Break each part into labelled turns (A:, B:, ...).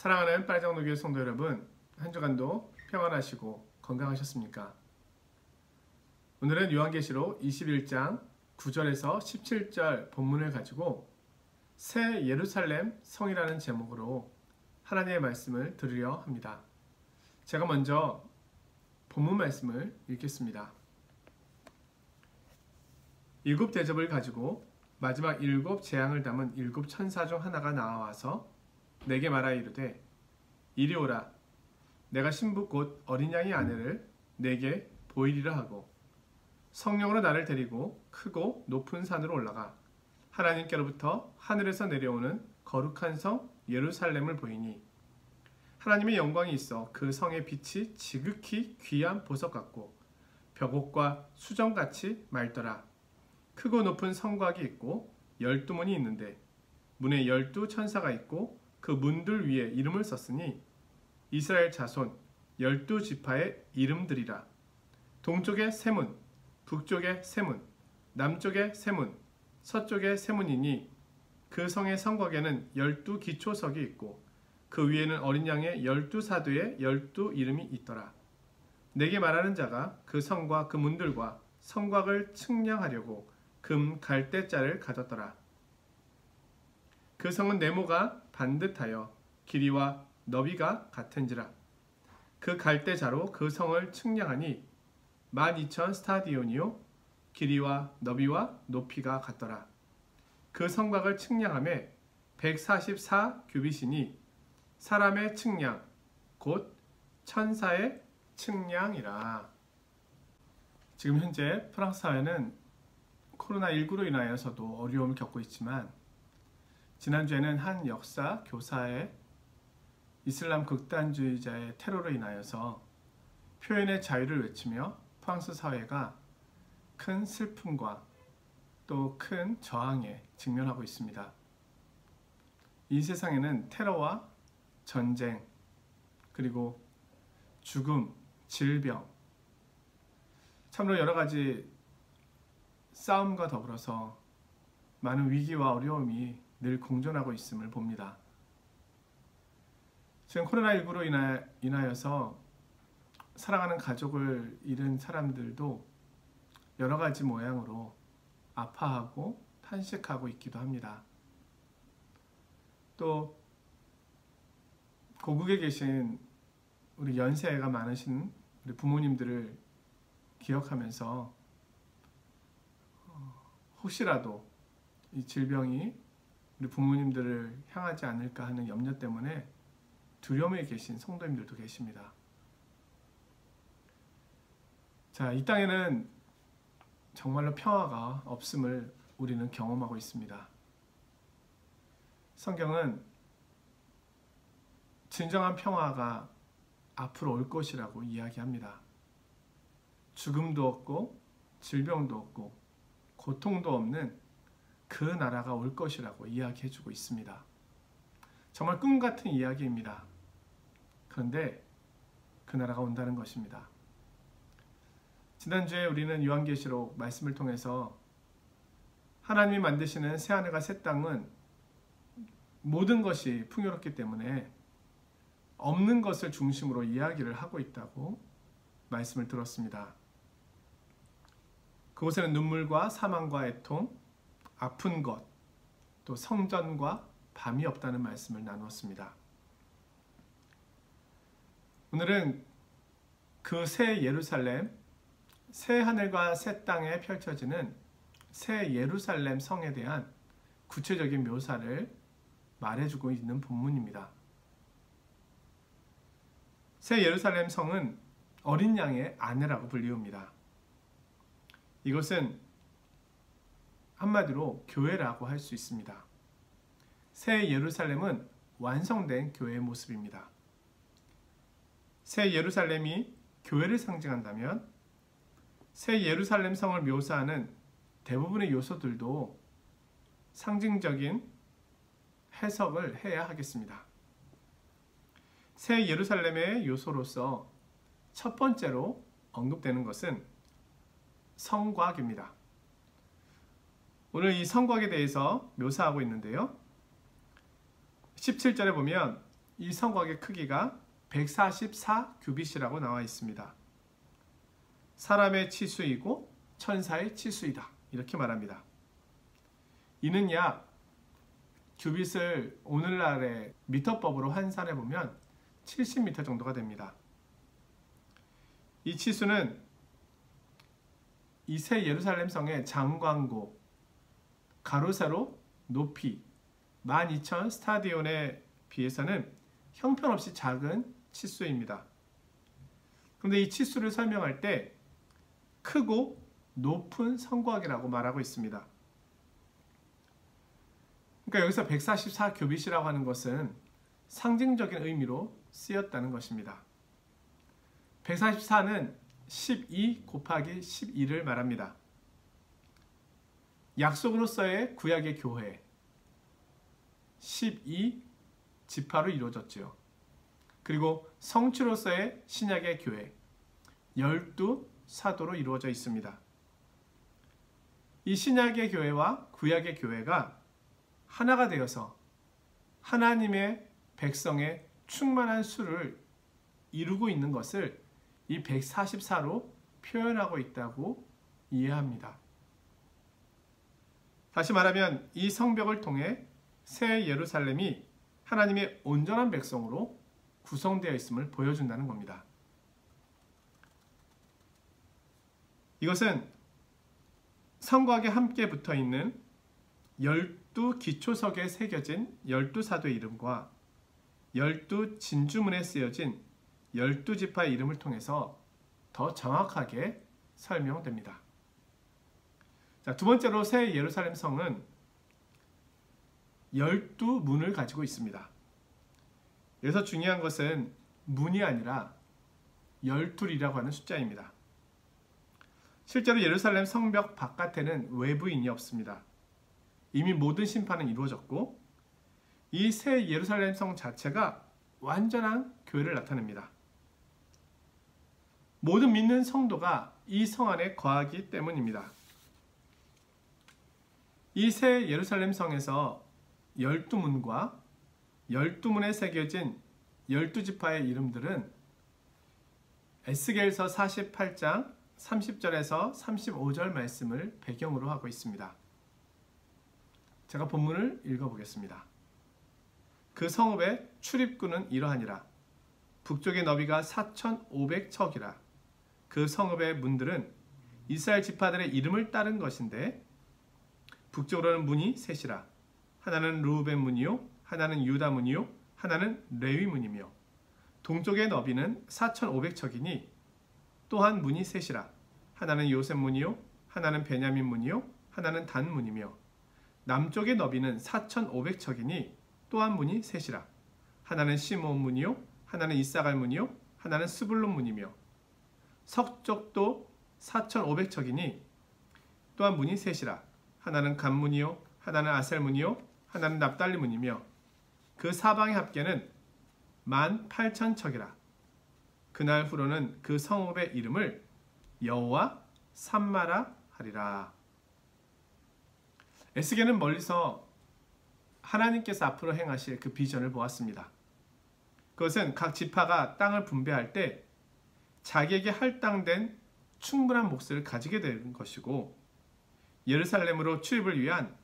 A: 사랑하는 빨장노교회 성도 여러분, 한 주간도 평안하시고 건강하셨습니까? 오늘은 요한계시록 21장 9절에서 17절 본문을 가지고 새 예루살렘 성이라는 제목으로 하나님의 말씀을 들으려 합니다. 제가 먼저 본문 말씀을 읽겠습니다. 7 대접을 가지고 마지막 7 재앙을 담은 7 천사 중 하나가 나와서 내게 말하여 이르되 이리 오라. 내가 신부 곧 어린 양의 아내를 내게 보이리라 하고 성령으로 나를 데리고 크고 높은 산으로 올라가 하나님께로부터 하늘에서 내려오는 거룩한 성 예루살렘을 보이니 하나님의 영광이 있어 그 성의 빛이 지극히 귀한 보석 같고 벽옥과 수정같이 맑더라. 크고 높은 성곽이 있고 12문이 있는데 문에 12 천사가 있고 그 문들 위에 이름을 썼으니 이스라엘 자손 12 지파의 이름들이라. 동쪽에 세 문, 북쪽에 세 문, 남쪽에 세 문, 서쪽에 세 문이니 그 성의 성곽에는 12 기초석이 있고 그 위에는 어린 양의 12 사도의 12 이름이 있더라. 내게 말하는 자가 그 성과 그 문들과 성곽을 측량하려고 금 갈대자를 가졌더라. 그 성은 네모가 반듯하여 길이와 너비가 같은지라. 그 갈대자로 그 성을 측량하니 12,000 스타디온이요 길이와 너비와 높이가 같더라. 그 성곽을 측량함에 144 규빗이니 사람의 측량 곧 천사의 측량이라. 지금 현재 프랑스 사회는 코로나19로 인하여서도 어려움을 겪고 있지만 지난주에는 한 역사 교사의 이슬람 극단주의자의 테러로 인하여서 표현의 자유를 외치며 프랑스 사회가 큰 슬픔과 또 큰 저항에 직면하고 있습니다. 이 세상에는 테러와 전쟁, 그리고 죽음, 질병, 참으로 여러 가지 싸움과 더불어서 많은 위기와 어려움이 늘 공존하고 있음을 봅니다. 지금 코로나19로 인하여서 사랑하는 가족을 잃은 사람들도 여러 가지 모양으로 아파하고 탄식하고 있기도 합니다. 또 고국에 계신 우리 연세가 많으신 우리 부모님들을 기억하면서 혹시라도 이 질병이 우리 부모님들을 향하지 않을까 하는 염려 때문에 두려움에 계신 성도님들도 계십니다. 자, 이 땅에는 정말로 평화가 없음을 우리는 경험하고 있습니다. 성경은 진정한 평화가 앞으로 올 것이라고 이야기합니다. 죽음도 없고 질병도 없고 고통도 없는 그 나라가 올 것이라고 이야기해주고 있습니다. 정말 꿈 같은 이야기입니다. 그런데 그 나라가 온다는 것입니다. 지난주에 우리는 요한계시록 말씀을 통해서 하나님이 만드시는 새하늘과 새 땅은 모든 것이 풍요롭기 때문에 없는 것을 중심으로 이야기를 하고 있다고 말씀을 들었습니다. 그곳에는 눈물과 사망과 애통, 아픈 것, 또 성전과 밤이 없다는 말씀을 나누었습니다. 오늘은 그 새 예루살렘, 새 하늘과 새 땅에 펼쳐지는 새 예루살렘 성에 대한 구체적인 묘사를 말해주고 있는 본문입니다. 새 예루살렘 성은 어린 양의 아내라고 불리웁니다. 이것은 한마디로 교회라고 할 수 있습니다. 새 예루살렘은 완성된 교회의 모습입니다. 새 예루살렘이 교회를 상징한다면 새 예루살렘 성을 묘사하는 대부분의 요소들도 상징적인 해석을 해야 하겠습니다. 새 예루살렘의 요소로서 첫 번째로 언급되는 것은 성곽입니다. 오늘 이 성곽에 대해서 묘사하고 있는데요. 17절에 보면 이 성곽의 크기가 144규빗이라고 나와 있습니다. 사람의 치수이고 천사의 치수이다. 이렇게 말합니다. 이는 약 규빗을 오늘날의 미터법으로 환산해 보면 70m 정도가 됩니다. 이 치수는 이 새 예루살렘 성의 장광고 가로 세로 높이 12,000 스타디온에 비해서는 형편없이 작은 치수입니다. 그런데 이 치수를 설명할 때 크고 높은 성곽이라고 말하고 있습니다. 그러니까 여기서 144규빗이라고 하는 것은 상징적인 의미로 쓰였다는 것입니다. 144는 12 곱하기 12를 말합니다. 약속으로서의 구약의 교회 12 지파로 이루어졌지요. 그리고 성취로서의 신약의 교회 12 사도로 이루어져 있습니다. 이 신약의 교회와 구약의 교회가 하나가 되어서 하나님의 백성의 충만한 수를 이루고 있는 것을 이 144로 표현하고 있다고 이해합니다. 다시 말하면 이 성벽을 통해 새 예루살렘이 하나님의 온전한 백성으로 구성되어 있음을 보여준다는 겁니다. 이것은 성곽에 함께 붙어있는 12기초석에 새겨진 12사도의 이름과 12진주문에 쓰여진 12지파의 이름을 통해서 더 정확하게 설명됩니다. 자, 두 번째로 새 예루살렘 성은 12문을 가지고 있습니다. 여기서 중요한 것은 문이 아니라 12이라고 하는 숫자입니다. 실제로 예루살렘 성벽 바깥에는 외부인이 없습니다. 이미 모든 심판은 이루어졌고 이 새 예루살렘 성 자체가 완전한 교회를 나타냅니다. 모든 믿는 성도가 이 성 안에 거하기 때문입니다. 이 새 예루살렘 성에서 12문과 12문에 새겨진 12지파의 이름들은 에스겔서 48장 30절에서 35절 말씀을 배경으로 하고 있습니다. 제가 본문을 읽어보겠습니다. 그 성읍의 출입구는 이러하니라. 북쪽의 너비가 4,500척이라. 그 성읍의 문들은 이스라엘 지파들의 이름을 따른 것인데 북쪽으로는 문이 셋이라. 하나는 르우벤 문이요, 하나는 유다 문이요, 하나는 레위 문이며 동쪽의 너비는 4,500척이니 또한 문이 셋이라. 하나는 요셉 문이요, 하나는 베냐민 문이요, 하나는 단 문이며 남쪽의 너비는 4,500척이니 또한 문이 셋이라. 하나는 시므온 문이요, 하나는 이사갈 문이요, 하나는 스불론 문이며 서쪽도 4,500척이니 또한 문이 셋이라. 하나는 간 문이요, 하나는 아셀 문이요, 하나는 납달리 문이며 그 사방의 합계는 18,000척이라. 그날 후로는 그 성읍의 이름을 여호와 삼마라 하리라. 에스겔은 멀리서 하나님께서 앞으로 행하실 그 비전을 보았습니다. 그것은 각 지파가 땅을 분배할 때 자기에게 할당된 충분한 몫을 가지게 되는 것이고 예루살렘으로 출입을 위한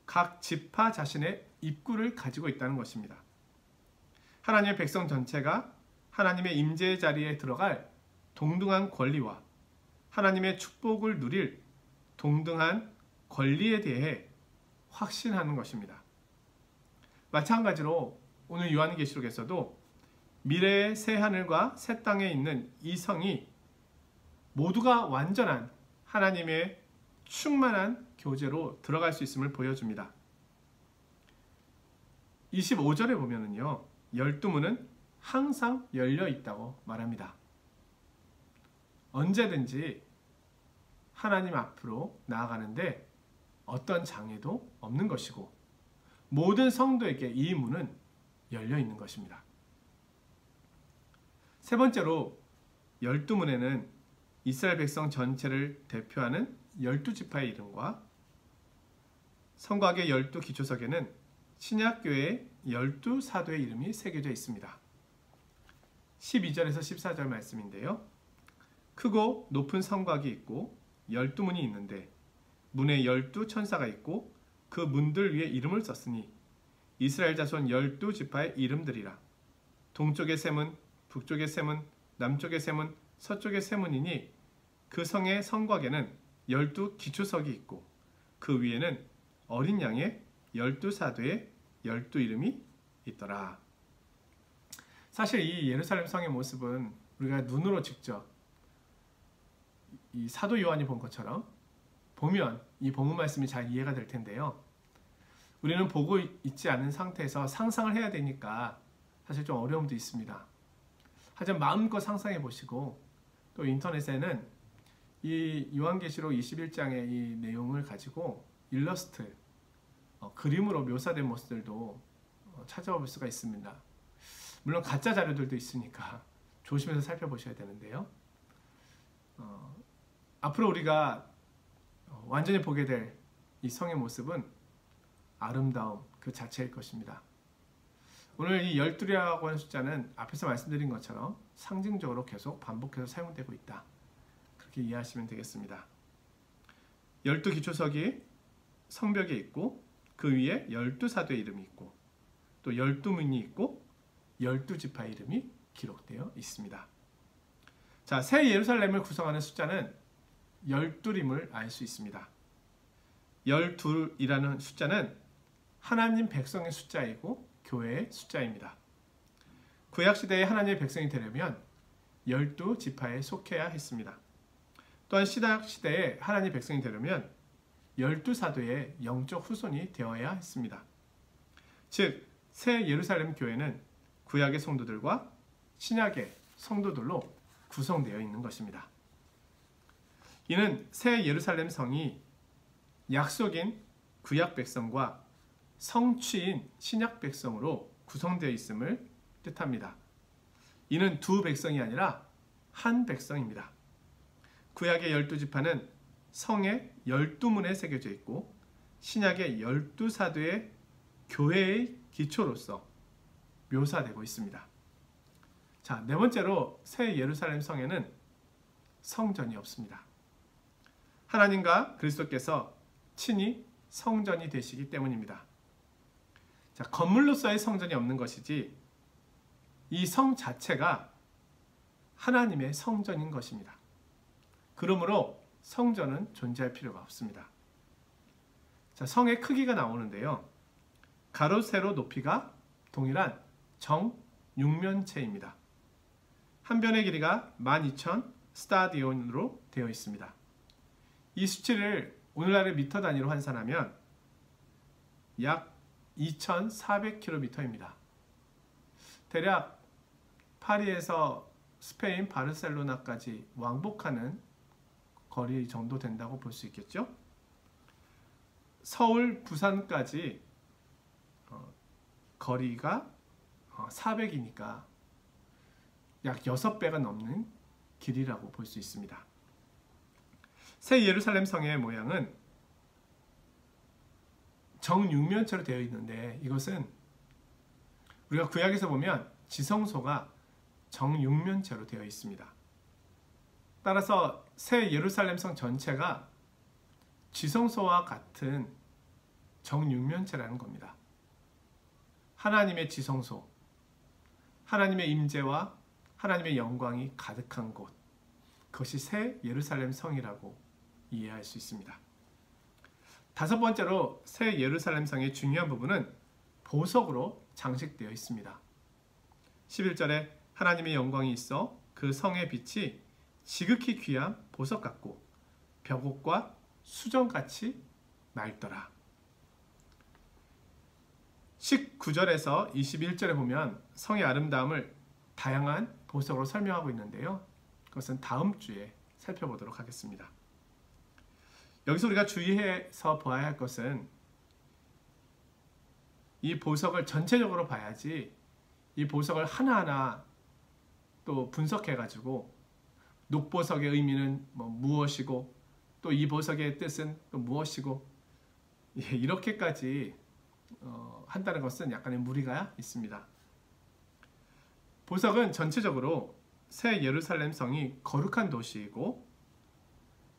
A: 각 지파 자신의 입구를 가지고 있다는 것입니다. 하나님의 백성 전체가 하나님의 임재의 자리에 들어갈 동등한 권리와 하나님의 축복을 누릴 동등한 권리에 대해 확신하는 것입니다. 마찬가지로 오늘 요한계시록에서도 미래의 새 하늘과 새 땅에 있는 이 성이 모두가 완전한 하나님의 충만한 교제로 들어갈 수 있음을 보여줍니다. 25절에 보면은요, 12문은 항상 열려 있다고 말합니다. 언제든지 하나님 앞으로 나아가는데 어떤 장애도 없는 것이고 모든 성도에게 이 문은 열려 있는 것입니다. 세 번째로 12문에는 이스라엘 백성 전체를 대표하는 12지파의 이름과 성곽의 12기초석에는 신약교회 12사도의 이름이 새겨져 있습니다. 12절에서 14절 말씀인데요. 크고 높은 성곽이 있고 12문이 있는데 문에 12천사가 있고 그 문들 위에 이름을 썼으니 이스라엘 자손 12지파의 이름들이라. 동쪽의 세 문, 북쪽의 세 문, 남쪽의 세 문, 서쪽의 세 문이니 그 성의 성곽에는 12기초석이 있고 그 위에는 어린 양의 12사도의 12이름이 있더라. 사실 이 예루살렘 성의 모습은 우리가 눈으로 직접 이 사도 요한이 본 것처럼 보면 이 본문 말씀이 잘 이해가 될 텐데요. 우리는 보고 있지 않은 상태에서 상상을 해야 되니까 사실 좀 어려움도 있습니다. 하지만 마음껏 상상해 보시고 또 인터넷에는 이 요한계시록 21장의 이 내용을 가지고 일러스트, 그림으로 묘사된 모습들도 찾아볼 수가 있습니다. 물론 가짜 자료들도 있으니까 조심해서 살펴보셔야 되는데요. 앞으로 우리가 완전히 보게 될 이 성의 모습은 아름다움 그 자체일 것입니다. 오늘 이 12이라고 하는 숫자는 앞에서 말씀드린 것처럼 상징적으로 계속 반복해서 사용되고 있다. 그렇게 이해하시면 되겠습니다. 12기초석이 성벽에 있고 그 위에 12사도의 이름이 있고 또 12문이 있고 12지파의 이름이 기록되어 있습니다. 자, 새 예루살렘을 구성하는 숫자는 12임을 알 수 있습니다. 12이라는 숫자는 하나님 백성의 숫자이고 교회의 숫자입니다. 구약시대에 하나님의 백성이 되려면 12지파에 속해야 했습니다. 또한 신약시대에 하나님의 백성이 되려면 12사도의 영적 후손이 되어야 했습니다. 즉, 새 예루살렘 교회는 구약의 성도들과 신약의 성도들로 구성되어 있는 것입니다. 이는 새 예루살렘 성이 약속인 구약 백성과 성취인 신약 백성으로 구성되어 있음을 뜻합니다. 이는 두 백성이 아니라 한 백성입니다. 구약의 12지파는 성의 12문에 새겨져 있고 신약의 12사도의 교회의 기초로서 묘사되고 있습니다. 자, 네 번째로 새 예루살렘 성에는 성전이 없습니다. 하나님과 그리스도께서 친히 성전이 되시기 때문입니다. 자, 건물로서의 성전이 없는 것이지 이 성 자체가 하나님의 성전인 것입니다. 그러므로 성전은 존재할 필요가 없습니다. 자, 성의 크기가 나오는데요. 가로 세로 높이가 동일한 정육면체입니다. 한 변의 길이가 12,000 스타디온으로 되어 있습니다. 이 수치를 오늘날의 미터 단위로 환산하면 약 2,400km입니다. 대략 파리에서 스페인 바르셀로나까지 왕복하는 거리 정도 된다고 볼 수 있겠죠. 서울, 부산까지 거리가 400이니까 약 6배가 넘는 길이라고 볼 수 있습니다. 새 예루살렘 성의 모양은 정육면체로 되어 있는데 이것은 우리가 구약에서 보면 지성소가 정육면체로 되어 있습니다. 따라서 새 예루살렘 성 전체가 지성소와 같은 정육면체라는 겁니다. 하나님의 지성소, 하나님의 임재와 하나님의 영광이 가득한 곳, 그것이 새 예루살렘 성이라고 이해할 수 있습니다. 다섯 번째로 새 예루살렘 성의 중요한 부분은 보석으로 장식되어 있습니다. 11절에 하나님의 영광이 있어 그 성의 빛이 지극히 귀한 보석 같고 벽옥과 수정같이 맑더라. 19절에서 21절에 보면 성의 아름다움을 다양한 보석으로 설명하고 있는데요. 그것은 다음 주에 살펴보도록 하겠습니다. 여기서 우리가 주의해서 보아야 할 것은 이 보석을 전체적으로 봐야지 이 보석을 하나하나 또 분석해가지고 녹보석의 의미는 무엇이고 또 이 보석의 뜻은 또 무엇이고 이렇게까지 한다는 것은 약간의 무리가 있습니다. 보석은 전체적으로 새 예루살렘 성이 거룩한 도시이고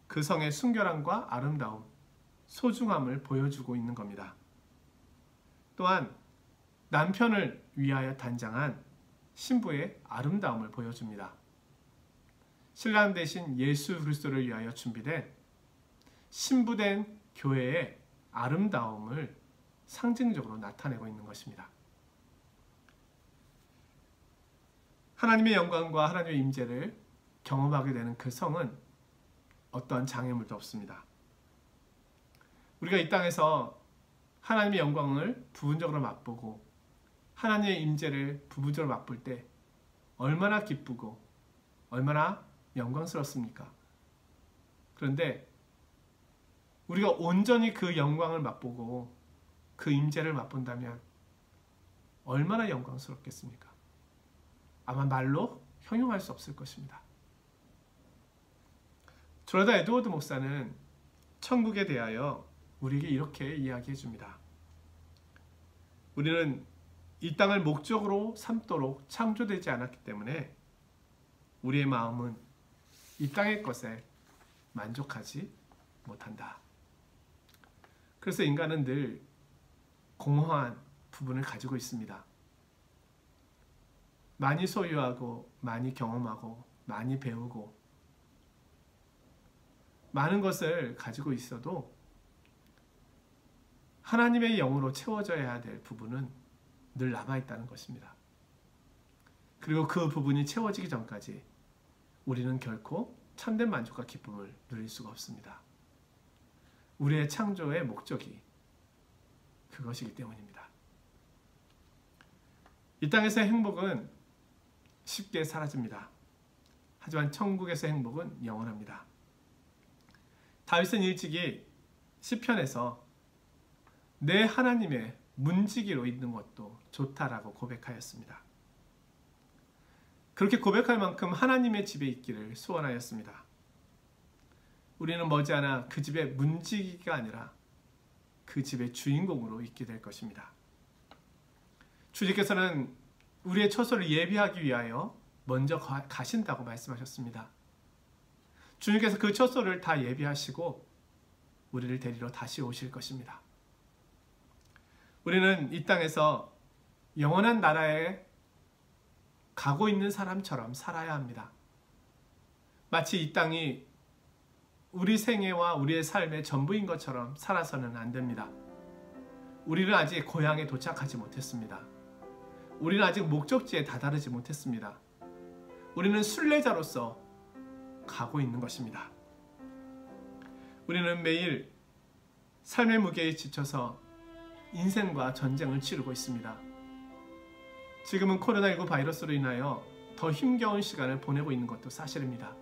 A: 그 성의 순결함과 아름다움, 소중함을 보여주고 있는 겁니다. 또한 남편을 위하여 단장한 신부의 아름다움을 보여줍니다. 신랑 대신 예수 그리스도를 위하여 준비된 신부된 교회의 아름다움을 상징적으로 나타내고 있는 것입니다. 하나님의 영광과 하나님의 임재를 경험하게 되는 그 성은 어떠한 장애물도 없습니다. 우리가 이 땅에서 하나님의 영광을 부분적으로 맛보고 하나님의 임재를 부분적으로 맛볼 때 얼마나 기쁘고 얼마나 영광스럽습니까? 그런데 우리가 온전히 그 영광을 맛보고 그 임재를 맛본다면 얼마나 영광스럽겠습니까? 아마 말로 형용할 수 없을 것입니다. 조나단 에드워드 목사는 천국에 대하여 우리에게 이렇게 이야기해 줍니다. 우리는 이 땅을 목적으로 삼도록 창조되지 않았기 때문에 우리의 마음은 이 땅의 것에 만족하지 못한다. 그래서 인간은 늘 공허한 부분을 가지고 있습니다. 많이 소유하고 많이 경험하고 많이 배우고 많은 것을 가지고 있어도 하나님의 영으로 채워져야 될 부분은 늘 남아있다는 것입니다. 그리고 그 부분이 채워지기 전까지 우리는 결코 참된 만족과 기쁨을 누릴 수가 없습니다. 우리의 창조의 목적이 그것이기 때문입니다. 이 땅에서의 행복은 쉽게 사라집니다. 하지만 천국에서의 행복은 영원합니다. 다윗은 일찍이 시편에서 내 하나님의 문지기로 있는 것도 좋다라고 고백하였습니다. 그렇게 고백할 만큼 하나님의 집에 있기를 소원하였습니다. 우리는 머지않아 그 집의 문지기가 아니라 그 집의 주인공으로 있게 될 것입니다. 주님께서는 우리의 처소를 예비하기 위하여 먼저 가신다고 말씀하셨습니다. 주님께서 그 처소를 다 예비하시고 우리를 데리러 다시 오실 것입니다. 우리는 이 땅에서 영원한 나라에 가고 있는 사람처럼 살아야 합니다. 마치 이 땅이 우리 생애와 우리의 삶의 전부인 것처럼 살아서는 안 됩니다. 우리는 아직 고향에 도착하지 못했습니다. 우리는 아직 목적지에 다다르지 못했습니다. 우리는 순례자로서 가고 있는 것입니다. 우리는 매일 삶의 무게에 지쳐서 인생과 전쟁을 치르고 있습니다. 지금은 코로나19 바이러스로 인하여 더 힘겨운 시간을 보내고 있는 것도 사실입니다.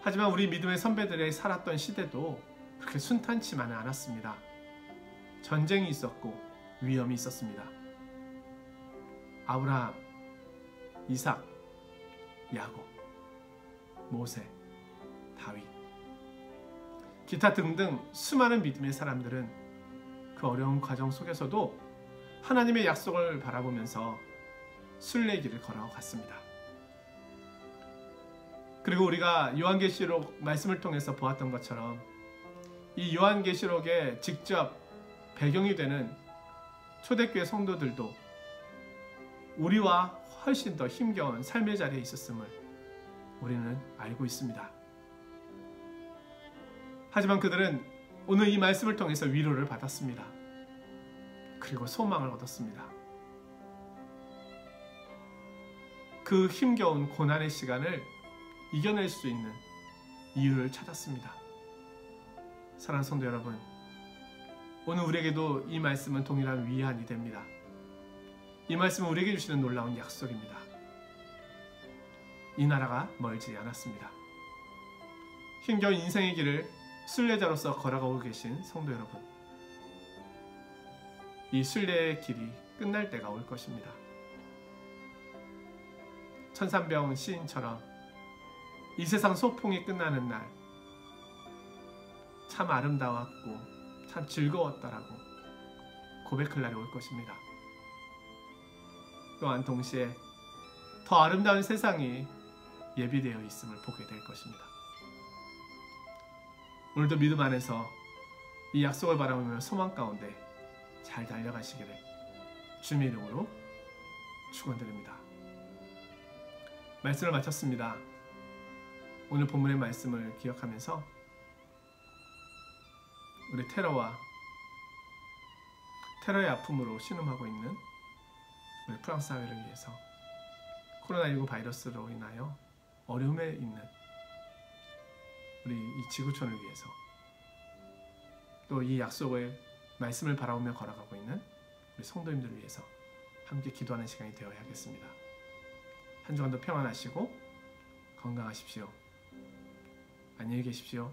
A: 하지만 우리 믿음의 선배들의 살았던 시대도 그렇게 순탄치만은 않았습니다. 전쟁이 있었고 위험이 있었습니다. 아브라함, 이삭, 야곱, 모세, 다윗, 기타 등등 수많은 믿음의 사람들은 그 어려운 과정 속에서도 하나님의 약속을 바라보면서 순례길을 걸어갔습니다. 그리고 우리가 요한계시록 말씀을 통해서 보았던 것처럼 이 요한계시록에 직접 배경이 되는 초대교회 성도들도 우리와 훨씬 더 힘겨운 삶의 자리에 있었음을 우리는 알고 있습니다. 하지만 그들은 오늘 이 말씀을 통해서 위로를 받았습니다. 그리고 소망을 얻었습니다. 그 힘겨운 고난의 시간을 이겨낼 수 있는 이유를 찾았습니다. 사랑하는 성도 여러분, 오늘 우리에게도 이 말씀은 동일한 위안이 됩니다. 이 말씀은 우리에게 주시는 놀라운 약속입니다. 이 나라가 멀지 않았습니다. 힘겨운 인생의 길을 순례자로서 걸어가고 계신 성도 여러분, 이 순례의 길이 끝날 때가 올 것입니다. 천산병 시인처럼 이 세상 소풍이 끝나는 날 참 아름다웠고 참 즐거웠다라고 고백할 날이 올 것입니다. 또한 동시에 더 아름다운 세상이 예비되어 있음을 보게 될 것입니다. 오늘도 믿음 안에서 이 약속을 바라보며 소망 가운데 잘 달려가시기를 주님의 이름으로 축원드립니다. 말씀을 마쳤습니다. 오늘 본문의 말씀을 기억하면서 우리 테러의 아픔으로 신음하고 있는 우리 프랑스 사회를 위해서, 코로나19 바이러스로 인하여 어려움에 있는 우리 이 지구촌을 위해서, 또 이 약속의 말씀을 바라보며 걸어가고 있는 우리 성도님들을 위해서 함께 기도하는 시간이 되어야겠습니다. 한 주간도 평안하시고 건강하십시오. 안녕히 계십시오.